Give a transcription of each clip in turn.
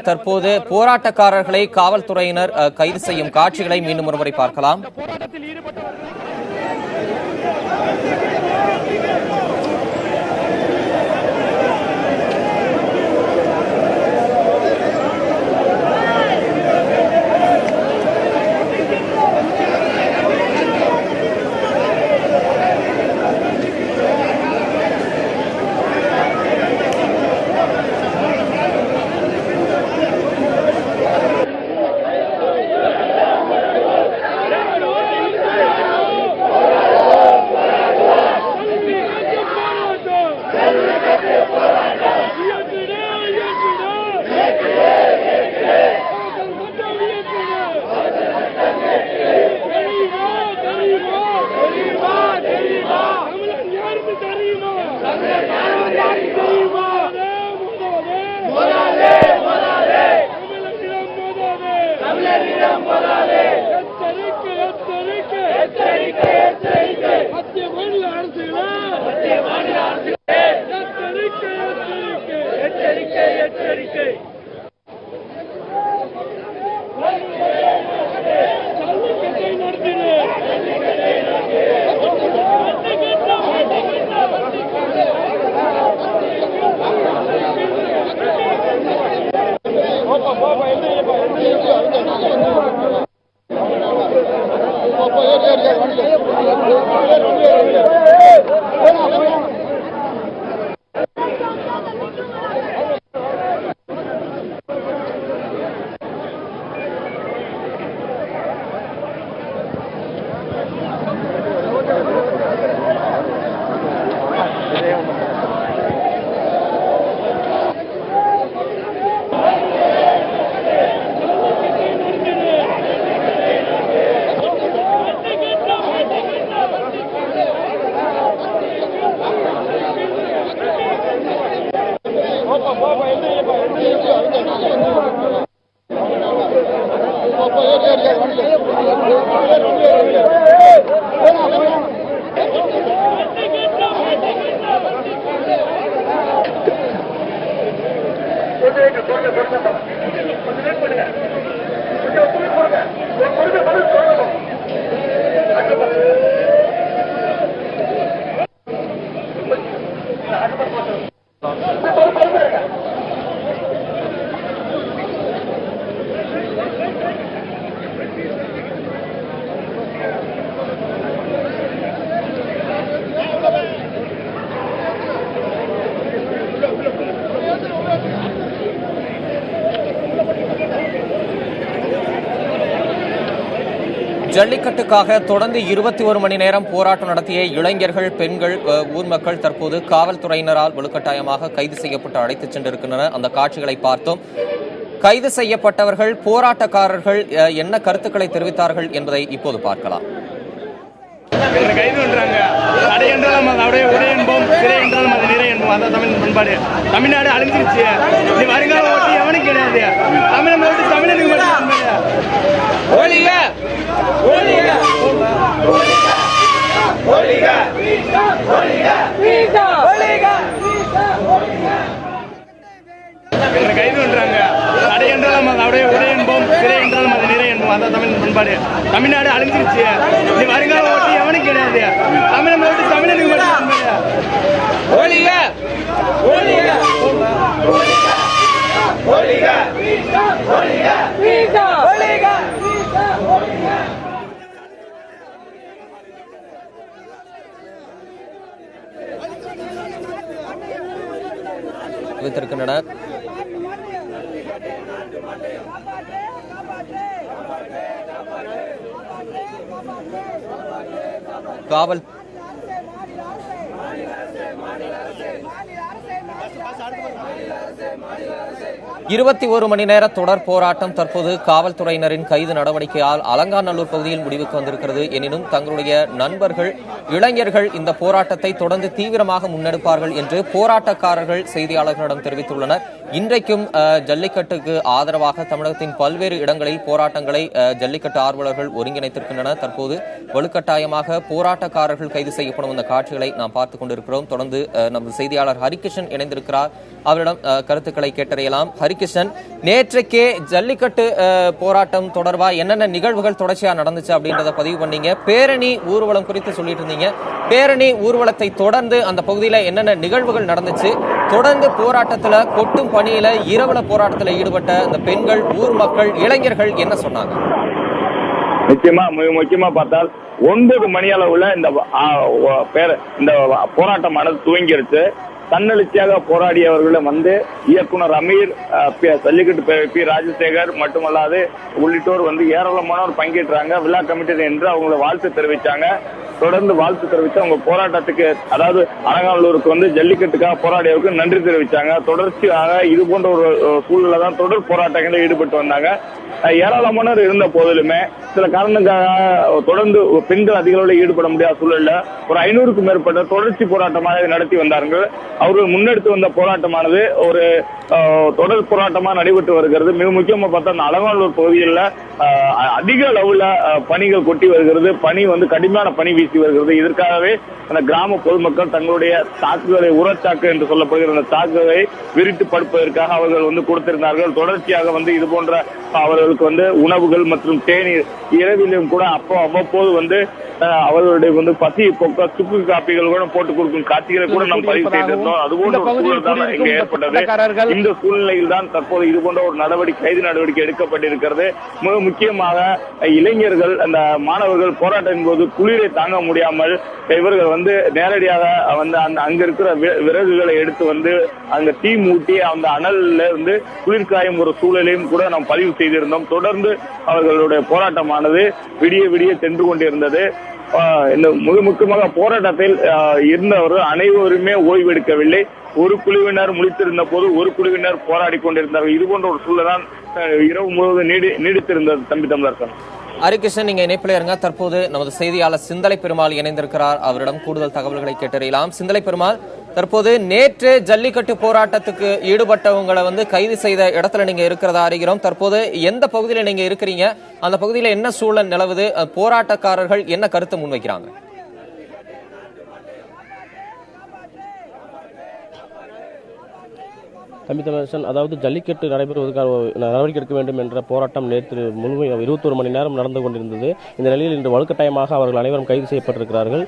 தற்போது போராட்டக்காரர்களை காவல்துறையினர் கைது செய்யும் காட்சிகளை மீண்டும் ஒருமுறை பார்க்கலாம். ஜல்லிக்கட்டுக்காக தொடர்ந்து 21 மணி நேரம் போராட்டம் நடத்திய இளைஞர்கள், பெண்கள், ஊர் மக்கள் தற்போது காவல்துறையினரால் வலுக்கட்டாயமாக கைது செய்யப்பட்டு அழைத்துச் சென்றிருக்கின்றனர். அந்த காட்சிகளை பார்த்தோம். கைது செய்யப்பட்டவர்கள், போராட்டக்காரர்கள் என்ன கருத்துக்களை தெரிவித்தார்கள் என்பதை இப்போது பார்க்கலாம். கைது பண்றாங்க. தடை என்றாலும் அப்படியே உடை என்போம், சிறை என்றாலும் அது நிறை என்போம். அதான் தமிழ் பண்பாடு. தமிழ்நாடு அழிஞ்சிருச்சு. இது வருங்கால ஓட்டி எவனுக்கு கிடையாது. தமிழை மட்டும் தமிழனுக்கு மட்டும் ஒழிக ஒழிக ஒழிக ஒழிக கைது பண்றாங்க. தடை என்றாலும் அப்படியே உடை என்போம், சிறை என்றாலும் அது நிறை என்போம். அதான் தமிழ் பண்பாடு. தமிழ்நாடு அழிஞ்சிருச்சு. இது வருங்கால ஓட்டி எவனுக்கு கிடையாது. தமிழை மட்டும் தமிழனுக்கு மட்டும் ஒழிக ஒழிக ஒழிக ஒழிக ஒழிக வைத்திருக்கின்றனர். காவல் 21 மணி நேர தொடர் போராட்டம் தற்போது காவல்துறையினரின் கைது நடவடிக்கையால் அலங்காநல்லூர் பகுதியில் முடிவுக்கு வந்திருக்கிறது. எனினும் தங்களுடைய நண்பர்கள், இளைஞர்கள் இந்த போராட்டத்தை தொடர்ந்து தீவிரமாக முன்னெடுப்பார்கள் என்று போராட்டக்காரர்கள் செய்தியாளர்களிடம் தெரிவித்துள்ளனர். இன்றைக்கும் ஜல்லிக்கட்டுக்கு ஆதரவாக தமிழகத்தின் பல்வேறு இடங்களில் போராட்டங்களை ஜல்லிக்கட்டு ஆர்வலர்கள் ஒருங்கிணைத்திருக்கின்றனர். தற்போது வலுக்கட்டாயமாக போராட்டக்காரர்கள் கைது செய்யப்படும் இந்த காட்சிகளை நாம் பார்த்துக் கொண்டிருக்கிறோம். தொடர்ந்து நமது செய்தியாளர் ஹரிகிருஷ்ணன் இணைந்திருக்கிறார். அவரிடம் கருத்துக்களை கேட்டறியலாம். ஹரிகிருஷ்ணன், நேற்றைக்கே ஜல்லிக்கட்டு போராட்டம் தொடர்பா என்னென்ன நிகழ்வுகள் தொடர்ச்சியா நடந்துச்சு அப்படின்றத பதிவு பண்ணீங்க. பேரணி ஊர்வலம் குறித்து சொல்லிட்டு இருந்தீங்க. பேரணி ஊர்வலத்தை தொடர்ந்து அந்த பகுதியில என்னென்ன நிகழ்வுகள் நடந்துச்சு, தொடர்ந்து போராட்டத்துல கொட்டும் பணியில இரவுல போராட்டத்துல ஈடுபட்ட அந்த பெண்கள், ஊர் மக்கள், இளைஞர்கள் என்ன சொன்னாங்க? நிச்சயமா மிக முக்கியமா பார்த்தால் 9 மணி அளவுல இந்த போராட்டமானது துவங்கிருச்சு. தன்னெழுச்சியாக போராடியவர்களும் இயக்குனர் அமீர், ஜல்லிக்கட்டு பி ராஜசேகர் மட்டுமல்லாது உள்ளிட்டோர் ஏராளமானோர் பங்கேற்றாங்க. விழா கமிட்டி என்று அவங்களை வாழ்த்து தெரிவித்தாங்க. தொடர்ந்து வாழ்த்து தெரிவித்து அவங்க போராட்டத்துக்கு, அதாவது அலங்காநல்லூருக்கு ஜல்லிக்கட்டுக்காக போராடியவருக்கு நன்றி தெரிவித்தாங்க. தொடர்ச்சியாக இது போன்ற ஒரு சூழ்நிலை தான் தொடர் போராட்டங்களில் ஈடுபட்டு வந்தாங்க. ஏராளமானோர் இருந்த போதிலுமே சில காரணங்களுக்காக தொடர்ந்து பெண்கள் அதிக அளவில் ஈடுபட முடியாத சூழல்ல ஒரு 500க்கும் மேற்பட்ட தொடர்ச்சி போராட்டமாக நடத்தி வந்தார்கள். அவர்கள் முன்னெடுத்து வந்த போராட்டமானது ஒரு தொடர் போராட்டமாக நடைபெற்று வருகிறது. மிக முக்கியமா பார்த்தா அந்த அலங்காநல்லூர் பகுதியில் அதிக அளவுல பணிகள் கொட்டி வருகிறது. பனி கடுமையான பனி வீசி வருகிறது. இதற்காகவே அந்த கிராம பொதுமக்கள் தங்களுடைய சாக்குகளை, உரச்சாக்கு என்று சொல்லப்படுகிற அந்த சாக்குகளை விரித்து படுப்பதற்காக அவர்கள் கொடுத்திருந்தார்கள். தொடர்ச்சியாக இது போன்ற அவர்களுக்கு உணவுகள் மற்றும் தேநீர் இரவிலும் கூட அவ்வப்போது அவர்களுடைய பசியை போக்க சுக்கு காப்பிகள் கூட போட்டுக் கொடுக்கும் காட்சிகளை கூட நாம் பதிவு செய்திருந்தோம். அதுபோன்ற ஒரு சூழல் தான் இங்கே ஏற்பட்டது. இந்த சூழ்நிலையில் தான் தற்போது இது போன்ற ஒரு கைது நடவடிக்கை எடுக்கப்பட்டிருக்கிறது. மிக முக்கியமாக இளைஞர்கள், அந்த மாணவர்கள் போராட்டத்தின் போது குளிரை தாங்க முடியாமல் இவர்கள் நேரடியாக அங்க இருக்கிற விறகுகளை எடுத்து அங்க தீ மூட்டி அந்த அனல்ல குளிர்காயும் ஒரு சூழலையும் கூட நாம் பதிவு செய்திருந்தோம். தொடர்ந்து அவர்களுடைய போராட்டமானது விடிய விடிய சென்று கொண்டிருந்தது. இந்த மிக முக்கியமாக போராட்டத்தில் இருந்தவர்கள் அனைவருமே ஓய்வெடுக்கவில்லை. ஒரு குழுவினர் முழித்திருந்த போது ஒரு குழுவினர் போராடி கொண்டிருந்தார்கள். இது போன்ற ஒரு சூழல் தான் இரவு முழுவதும் நீடித்திருந்தது. தம்பி தமிழரசன். ஹரிகிருஷ்ணன், நீங்க இணைப்பில் இருங்க. தற்போது நமது செய்தியாளர் சிந்தலை பெருமாள் இணைந்திருக்கிறார். அவரிடம் கூடுதல் தகவல்களை கேட்டறியலாம். சிந்தலை பெருமாள், தற்போது நேற்று ஜல்லிக்கட்டு போராட்டத்துக்கு ஈடுபட்டவங்களை கைது செய்த இடத்துல நீங்க இருக்கிறதா அறிகிறோம். தற்போது எந்த பகுதியில நீங்க இருக்கிறீங்க? அந்த பகுதியில என்ன சூழல் நிலவுது? போராட்டக்காரர்கள் என்ன கருத்து முன்வைக்கிறாங்க? தமிழரசன், அதாவது ஜல்லிக்கட்டு நடைபெறுவதற்கான நடவடிக்கை எடுக்க வேண்டும் என்ற போராட்டம் நேற்று முழுமையாக 21 மணி நேரம் நடந்து கொண்டிருந்தது. இந்த நிலையில் இன்று வலுக்கட்டாயமாக அவர்கள் அனைவரும் கைது செய்யப்பட்டிருக்கிறார்கள்.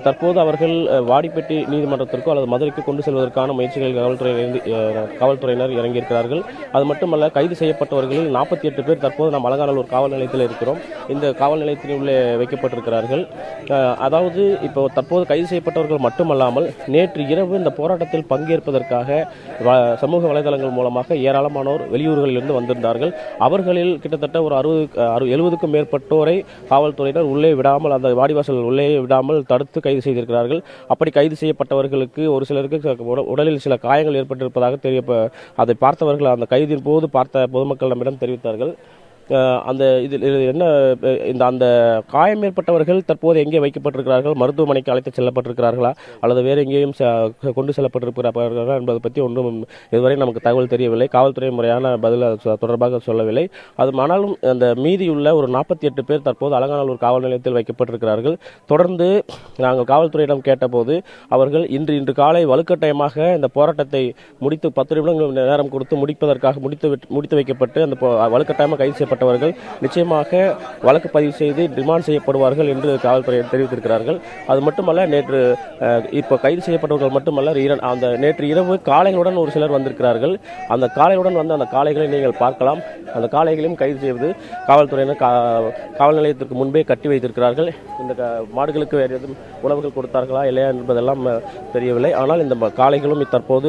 தற்போது அவர்கள் வாடிப்பட்டி நீதிமன்றத்திற்கோ அல்லது மதுரைக்கு கொண்டு செல்வதற்கான முயற்சிகளில் காவல்துறையினர் இறங்கியிருக்கிறார்கள். அது மட்டுமல்ல, கைது செய்யப்பட்டவர்களில் 48 பேர் தற்போது நாம் அலங்காநல்லூர் காவல் நிலையத்தில் இருக்கிறோம். இந்த காவல் நிலையத்தின் உள்ளே வைக்கப்பட்டிருக்கிறார்கள். அதாவது இப்போ தற்போது கைது செய்யப்பட்டவர்கள் மட்டுமல்லாமல் நேற்று இரவு இந்த போராட்டத்தில் பங்கேற்பதற்காக சமூக வலைதளங்கள் மூலமாக ஏராளமானோர் வெளியூர்களில் இருந்து வந்திருந்தார்கள். அவர்களில் கிட்டத்தட்ட ஒரு 70க்கும் மேற்பட்டோரை காவல்துறையினர் உள்ளே விடாமல், அந்த வாடிவாசல் உள்ளே விடாமல் தடுத்து கைது செய்திருக்கிறார்கள். அப்படி கைது செய்யப்பட்டவர்களுக்கு ஒரு சிலருக்கு உடலில் சில காயங்கள் ஏற்பட்டிருப்பதாக அதை பார்த்தவர்கள் அந்த கைதின் போது பார்த்த பொதுமக்கள் நம்மிடம் தெரிவித்தார்கள். அந்த இதில் என்ன, அந்த காயம் ஏற்பட்டவர்கள் தற்போது எங்கே வைக்கப்பட்டிருக்கிறார்கள், மருத்துவமனைக்கு அழைத்து செல்லப்பட்டிருக்கிறார்களா அல்லது வேறு எங்கேயும் கொண்டு செல்லப்பட்டிருக்கிறார்களா என்பதை பற்றி ஒன்றும் இதுவரை நமக்கு தகவல் தெரியவில்லை. காவல்துறை முறையான பதில் தொடர்பாக சொல்லவில்லை. ஆனாலும் அந்த மீதியுள்ள ஒரு 48 பேர் தற்போது அலங்காநல்லூர் காவல் நிலையத்தில் வைக்கப்பட்டிருக்கிறார்கள். தொடர்ந்து நாங்கள் காவல்துறையிடம் கேட்டபோது அவர்கள் இன்று காலை வலுக்கட்டாயமாக இந்த போராட்டத்தை முடித்து 10 நிமிடங்கள் நேரம் கொடுத்து முடித்து வைக்கப்பட்டு அந்த வலுக்கட்டாயமாக கைது செய்யப்பட்டவர்கள் நிச்சயமாக வழக்கு பதிவு செய்து டிமாண்ட் செய்யப்படுவார்கள் என்று காவல்துறை தெரிவித்திருக்கிறார்கள். அது மட்டுமல்ல, நேற்று இப்போ கைது செய்யப்பட்டவர்கள் மட்டுமல்ல, அந்த நேற்று இரவு காளைகளுடன் ஒரு சிலர் வந்திருக்கிறார்கள். அந்த காளைகளுடன் வந்து அந்த காளைகளை நீங்கள் பார்க்கலாம். அந்த காளைகளையும் கைது செய்வது காவல்துறையினர் காவல் நிலையத்திற்கு முன்பே கட்டி வைத்திருக்கிறார்கள். இந்த மாடுகளுக்கு வேறு எதுவும் உணவுகள் கொடுத்தார்களா இல்லையா என்பதெல்லாம் தெரியவில்லை. ஆனால் இந்த காளைகளும் தற்போது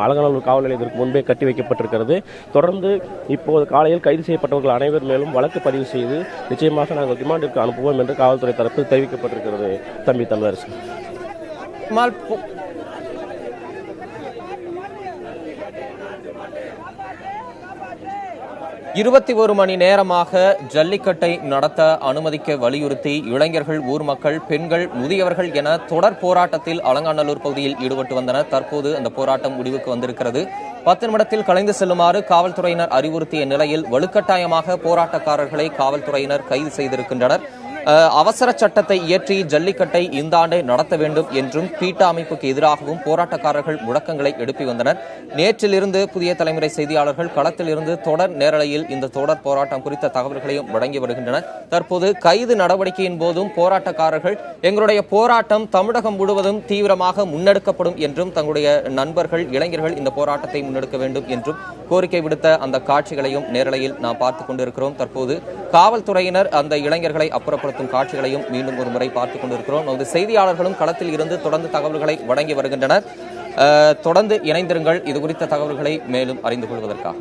அலங்காநல்லூர் காவல் நிலையத்திற்கு முன்பே கட்டி வைக்கப்பட்டிருக்கிறது. தொடர்ந்து இப்போது காலையில் கைது செய்யப்பட்டவர்கள் அனைவர் மேலும் வழக்கு பதிவு செய்து நிச்சயமாக நாங்கள் ரிமாண்டிற்கு அனுப்புவோம் என்று காவல்துறை தரப்பில் தெரிவிக்கப்பட்டிருக்கிறது. தம்பி தமிழரசன். 21 மணி நேரமாக ஜல்லிக்கட்டை நடத்த அனுமதிக்க வலியுறுத்தி இளைஞர்கள், ஊர் மக்கள், பெண்கள், முதியவர்கள் என தொடர் போராட்டத்தில் அலங்காநல்லூர் பகுதியில் ஈடுபட்டு வந்தனர். தற்போது அந்த போராட்டம் முடிவுக்கு வந்திருக்கிறது. 10 நிமிடத்தில் கலைந்து செல்லுமாறு காவல்துறையினர் அறிவுறுத்திய நிலையில் வலுக்கட்டாயமாக போராட்டக்காரர்களை காவல்துறையினர் கைது செய்திருக்கின்றனர். அவசர சட்டத்தை இயற்றி ஜல்லிக்கட்டை இந்த ஆண்டே நடத்த வேண்டும் என்றும் பீட்டா அமைப்புக்கு எதிராகவும் போராட்டக்காரர்கள் முழக்கங்களை எழுப்பி வந்தனர். நேற்றிலிருந்து புதிய தலைமுறை செய்தியாளர்கள் களத்தில் இருந்து தொடர் நேரலையில் இந்த தொடர் போராட்டம் குறித்த தகவல்களையும் வழங்கி வருகின்றனர். தற்போது கைது நடவடிக்கையின் போதும் போராட்டக்காரர்கள் எங்களுடைய போராட்டம் தமிழகம் முழுவதும் தீவிரமாக முன்னெடுக்கப்படும் என்றும் தங்களுடைய நண்பர்கள் இளைஞர்கள் இந்த போராட்டத்தை முன்னெடுக்க வேண்டும் என்றும் கோரிக்கை விடுத்த அந்த காட்சிகளையும் நேரலையில் நாம் பார்த்துக் கொண்டிருக்கிறோம். தற்போது காவல்துறையினர் அந்த இளைஞர்களை அப்புறப்படுத்தும் காட்சிகளையும் மீண்டும் ஒரு முறை பார்த்துக் கொண்டிருக்கிறோம். நமது செய்தியாளர்களும் களத்தில் இருந்து தொடர்ந்து தகவல்களை வழங்கி வருகின்றனர். தொடர்ந்து இணைந்திருங்கள் இது குறித்த தகவல்களை மேலும் அறிந்து கொள்வதற்காக.